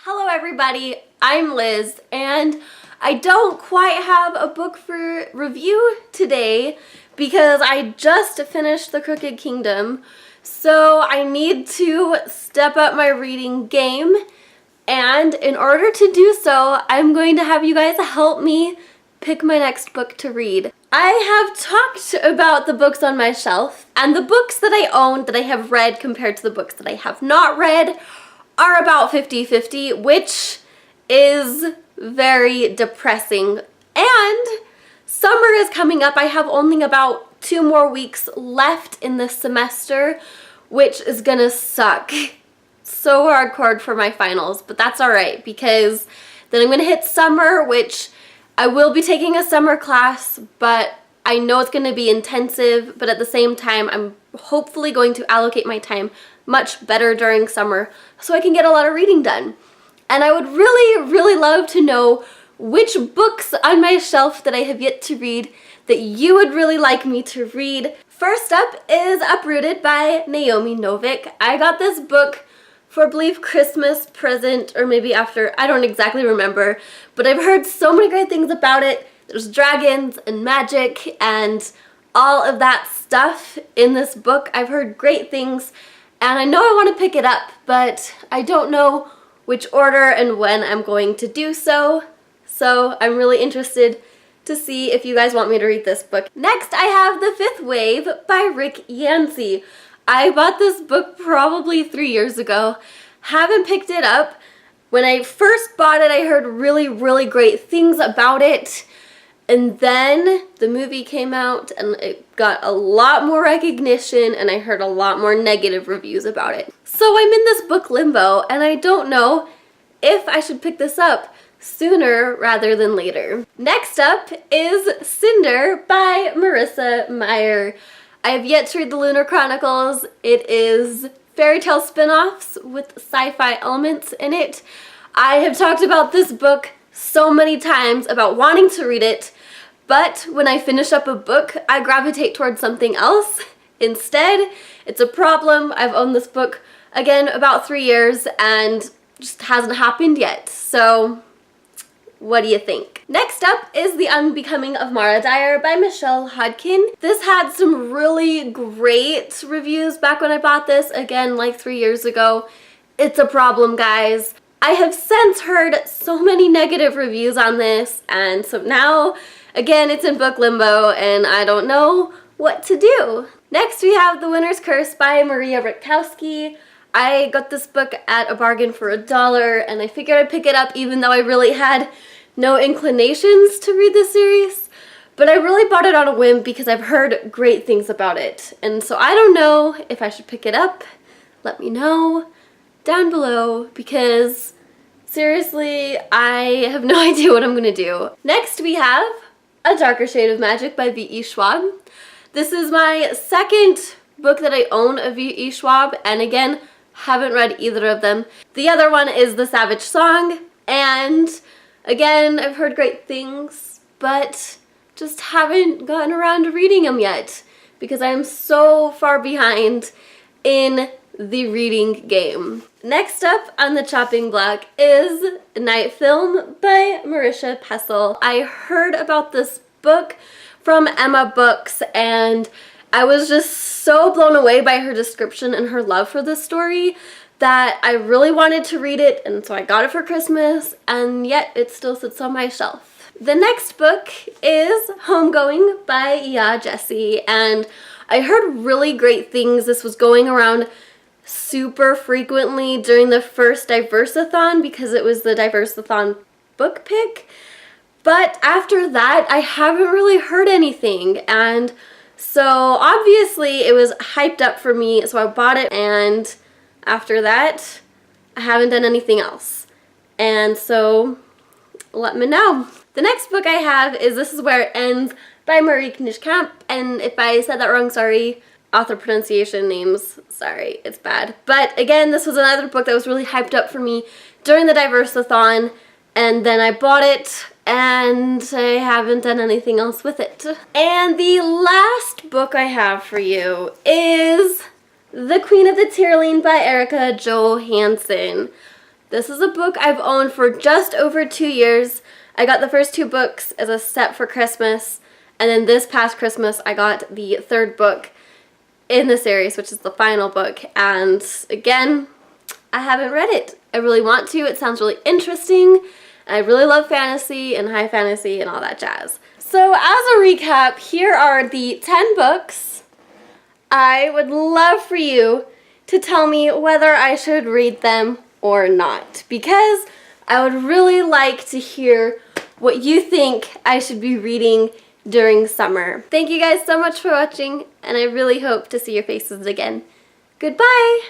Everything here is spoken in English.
Hello everybody, I'm Liz, and I don't quite have a book for review today because I just finished The Crooked Kingdom, so I need to step up my reading game, and in order to do so, I'm going to have you guys help me pick my next book to read. I have talked about the books on my shelf, and the books that I own that I have read compared to the books that I have not read are about 50-50, which is very depressing. And summer is coming up. I have only about 2 more weeks left in this semester, which is gonna suck so hardcore for my finals, but that's alright because then I'm gonna hit summer, which I will be taking a summer class, but I know it's gonna be intensive, but at the same time, I'm hopefully going to allocate my time much better during summer so I can get a lot of reading done. And I would really love to know which books on my shelf that I have yet to read that you would really like me to read. First up is Uprooted by Naomi Novik. I got this book for, I believe, Christmas present, or maybe after, I don't exactly remember, but I've heard so many great things about it. There's dragons and magic and all of that stuff in this book. I've heard great things, and I know I want to pick it up, but I don't know which order and when I'm going to do so. So I'm really interested to see if you guys want me to read this book. Next, I have The Fifth Wave by Rick Yancey. I bought this book probably 3 years ago. Haven't picked it up. When I first bought it, I heard really great things about it. And then the movie came out and it got a lot more recognition and I heard a lot more negative reviews about it. So I'm in this book limbo and I don't know if I should pick this up sooner rather than later. Next up is Cinder by Marissa Meyer. I have yet to read the Lunar Chronicles. It is fairy tale spin-offs with sci-fi elements in it. I have talked about this book so many times about wanting to read it, but when I finish up a book, I gravitate towards something else instead. It's a problem. I've owned this book, again, about 3 years and just hasn't happened yet. So what do you think? Next up is The Unbecoming of Mara Dyer by Michelle Hodkin. This had some really great reviews back when I bought this, again, like 3 years ago. It's a problem, guys. I have since heard so many negative reviews on this, and so now, again, it's in book limbo, and I don't know what to do. Next, we have The Winter's Curse by Maria Rutkowski. I got this book at a bargain for $1, and I figured I'd pick it up even though I really had no inclinations to read this series. But I really bought it on a whim because I've heard great things about it. And so I don't know if I should pick it up. Let me know down below because seriously, I have no idea what I'm gonna do. Next, we have A Darker Shade of Magic by V.E. Schwab. This is my second book that I own of V.E. Schwab, and again, haven't read either of them. The other one is The Savage Song, and again, I've heard great things, but just haven't gotten around to reading them yet because I am so far behind in the reading game. Next up on the chopping block is Night Film by Marisha Pessel. I heard about this book from Emma Books and I was just so blown away by her description and her love for this story that I really wanted to read it, and so I got it for Christmas, and yet it still sits on my shelf. The next book is Homegoing by Ya Jessie, and I heard really great things. This was going around super frequently during the first Diversathon because it was the Diversathon book pick, but after that I haven't really heard anything, and so obviously it was hyped up for me, so I bought it, and after that I haven't done anything else, and so let me know. The next book I have is This Is Where It Ends by Marie Knishkamp, and if I said that wrong, sorry. Author pronunciation names, sorry, it's bad. But again, this was another book that was really hyped up for me during the Diversathon, and then I bought it and I haven't done anything else with it. And the last book I have for you is The Queen of the Tyrling by Erica Johansen. This is a book I've owned for just over 2 years. I got the first 2 books as a set for Christmas, and then this past Christmas I got the 3rd book in the series, which is the final book, and again, I haven't read it. I really want to. It sounds really interesting. I really love fantasy and high fantasy and all that jazz. So as a recap, here are the 10 books. I would love for you to tell me whether I should read them or not, because I would really like to hear what you think I should be reading during summer. Thank you guys so much for watching, and I really hope to see your faces again. Goodbye!